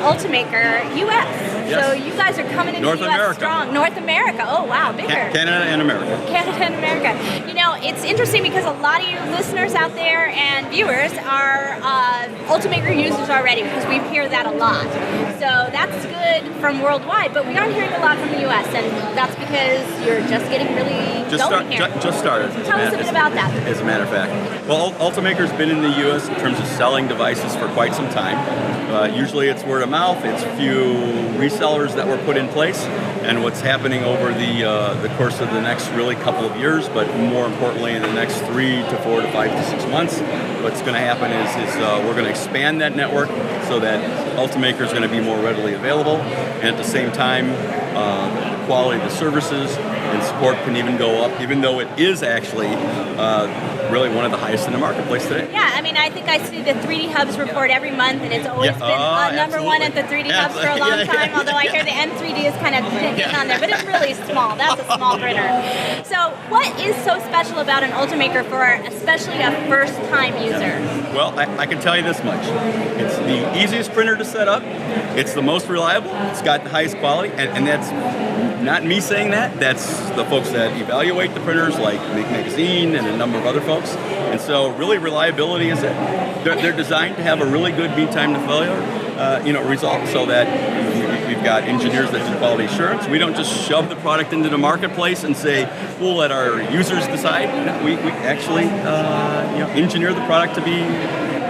Ultimaker US. Yes. So you guys are coming into North the US America. strong. North America. Oh wow, bigger. Canada and America. Canada and America. You know, it's interesting because a lot of you listeners out there and viewers are Ultimaker users already, because we hear that a lot. So that's good from worldwide, but we aren't hearing a lot from the US, and that's because you're just getting really going here. Just started. Tell us a bit about that. As a matter of fact. Well, Ultimaker's been in the U.S. in terms of selling devices for quite some time. Usually it's word of mouth. It's a few resellers that were put in place. And what's happening over the course of the next really couple of years, but more importantly in the next 3 to 4 to 5 to 6 months, what's going to happen is we're going to expand that network so that Ultimaker is going to be more readily available. And at the same time, the quality of the services and support can even go up, even though it is actually really one of the highest in the marketplace today. Yeah, I mean, I think I see the 3D Hubs report every month, and it's always been number one at the 3D Hubs for a long time, although I hear the M3D is kind of getting on there, but it's really small. That's a small printer. So what is so special about an Ultimaker for especially a first-time user? Well, I can tell you this much. It's the easiest printer to set up. It's the most reliable. It's got the highest quality, and that's not me saying that. That's the folks that evaluate the printers, like Make Magazine and a number of other folks. And so, really, reliability is it. They're designed to have a really good mean time to failure, result, so that we've got engineers that do quality assurance. We don't just shove the product into the marketplace and say we'll let our users decide. No, we actually engineer the product to be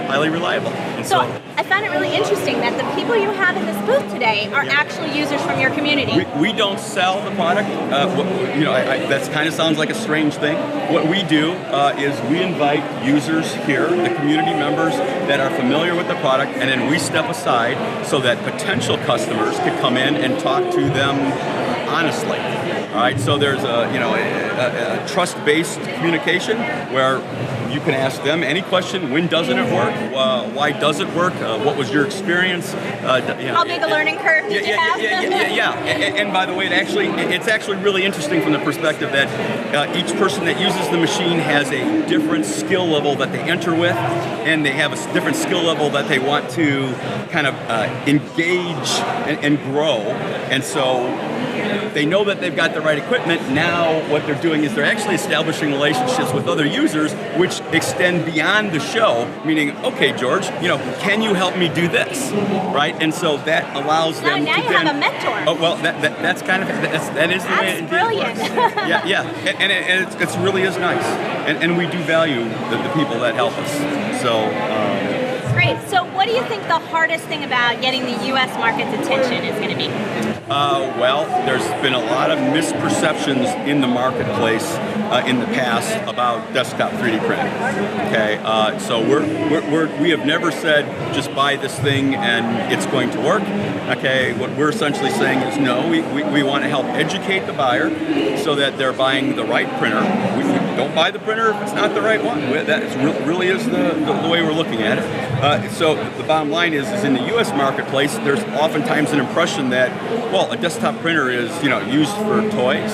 highly reliable. And so I found it really interesting that the people you have in this booth today are actually users from your community. We don't sell the product. That kind of sounds like a strange thing. What we do is we invite users here, the community members that are familiar with the product, and then we step aside so that potential customers could come in and talk to them honestly. All right, so there's a trust-based communication where you can ask them any question. When doesn't it work? Why does it work? What was your experience? How big a learning curve did you have? Yeah. And by the way, it's actually really interesting from the perspective that each person that uses the machine has a different skill level that they enter with, and they have a different skill level that they want to kind of engage and grow. And so they know that they've got the right equipment. Now what they're doing is they're actually establishing relationships with other users which extend beyond the show, meaning, okay, George, can you help me do this? Right? And so that allows them now to you have a mentor. Oh, well, that is the way it brilliant. Yeah. And it really is nice. And we do value the people that help us. So great. So what do you think the hardest thing about getting the U.S. market's attention is going to be? Well, there's been a lot of misperceptions in the marketplace in the past about desktop 3D printing. Okay, so we have never said just buy this thing and it's going to work. Okay, what we're essentially saying is no. We want to help educate the buyer so that they're buying the right printer. We don't buy the printer if it's not the right one. That really is the way we're looking at it. So the bottom line is in the U.S. marketplace, there's oftentimes an impression that, well, a desktop printer is used for toys.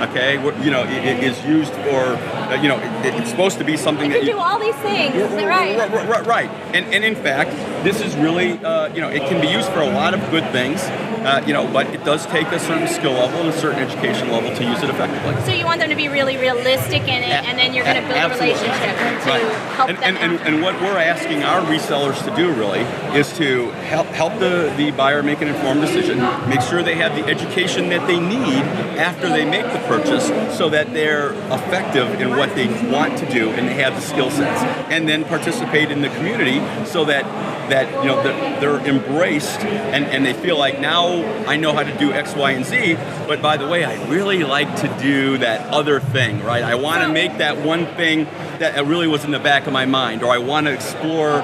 Okay, it is used for it's supposed to be something that you can do all these things. Is that right? Right. And in fact, this is really it can be used for a lot of good things. But it does take a certain skill level and a certain education level to use it effectively. So you want them to be really realistic in it, and then you're going to build a relationship to help them. And what we're asking our resellers to do really is to help the buyer make an informed decision, make sure they have the education that they need after they make the purchase, so that they're effective in what they want to do and they have the skill sets, and then participate in the community so that they're embraced and they feel like, now I know how to do X, Y, and Z, but by the way, I really like to do that other thing, right? I want to make that one thing that really was in the back of my mind, or I want to explore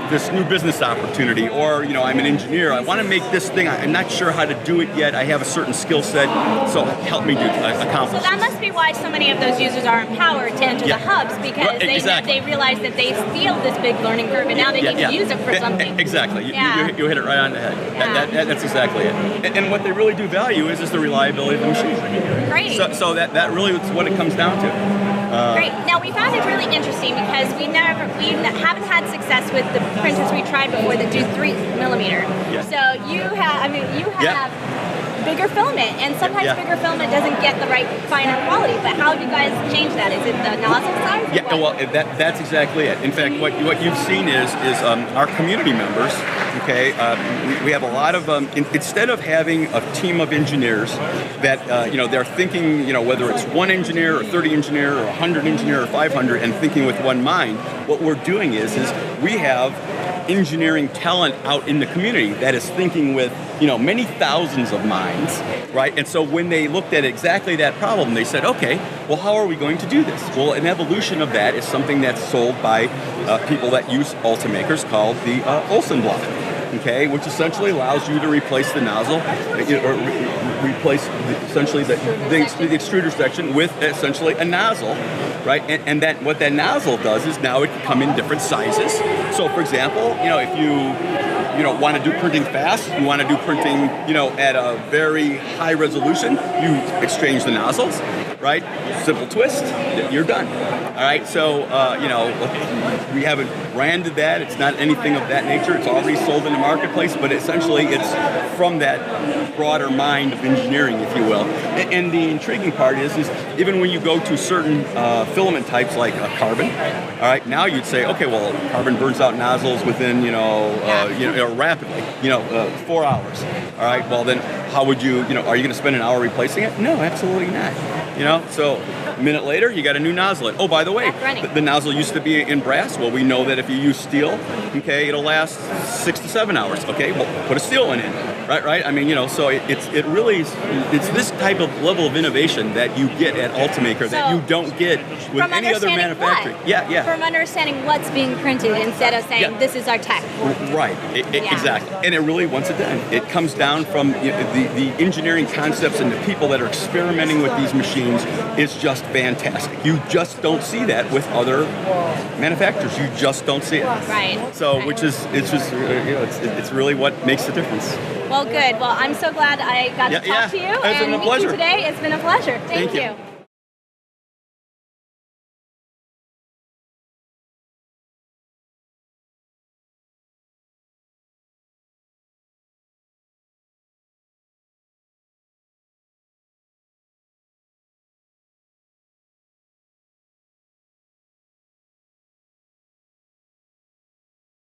this new business opportunity, or I'm an engineer, I want to make this thing, I'm not sure how to do it yet, I have a certain skill set, so help me accomplish. So that must be why so many of those users are empowered to enter the hubs, because they realize that they feel this big learning curve, and now they need to use it for something. Exactly. You hit it right on the head. That's exactly it. And what they really do value is the reliability of the machine. Great. So that really is what it comes down to. Great. Now we found it really interesting because we haven't had success with the printers we tried before that do 3mm. Yeah. So you have bigger filament, and sometimes bigger filament doesn't get the right finer quality. But how do you guys change that? Is it the nozzle size? Yeah, well, that's exactly it. In fact, what you've seen is our community members. Okay, we have a lot of instead of having a team of engineers that they're thinking whether it's one engineer or 30 engineer or 100 engineer or 500 and thinking with one mind. What we're doing is we have engineering talent out in the community that is thinking with many thousands of minds, right? And so when they looked at exactly that problem, they said, okay, well, how are we going to do this? Well, an evolution of that is something that's sold by people that use Ultimakers called the Olsen block, okay, which essentially allows you to replace the nozzle, or replace essentially the extruder section with essentially a nozzle, right? And that what that nozzle does is now it can come in different sizes. So, for example, if you want to do printing fast, you want to do printing, at a very high resolution, you exchange the nozzles, right? Simple twist, you're done. All right, so, we haven't branded that. It's not anything of that nature. It's already sold in the marketplace, but essentially it's from that broader mind of engineering, if you will. And the intriguing part is even when you go to certain filament types like carbon, all right, now you'd say, okay, well, carbon burns out nozzles within, rapidly, 4 hours. All right, well then how would you, are you going to spend an hour replacing it? No, absolutely not. So a minute later, you got a new nozzle. Oh, by the way, the nozzle used to be in brass. Well, we know that if you use steel, okay, it'll last 6 to 7 hours. Okay, well, put a steel one in, right? I mean, so it's this type of level of innovation that you get at Ultimaker that you don't get with any other manufacturer. Yeah. From understanding what's being printed instead of saying this is our tech. Right. Exactly. And it really, once again, it comes down from the engineering concepts and the people that are experimenting with these machines is just fantastic. You just don't see that with other manufacturers. You just don't see it. Right. So, which is it's really what makes the difference. Well, good. Well, I'm so glad I got to talk to you It's been a pleasure today. It's been a pleasure. Thank you.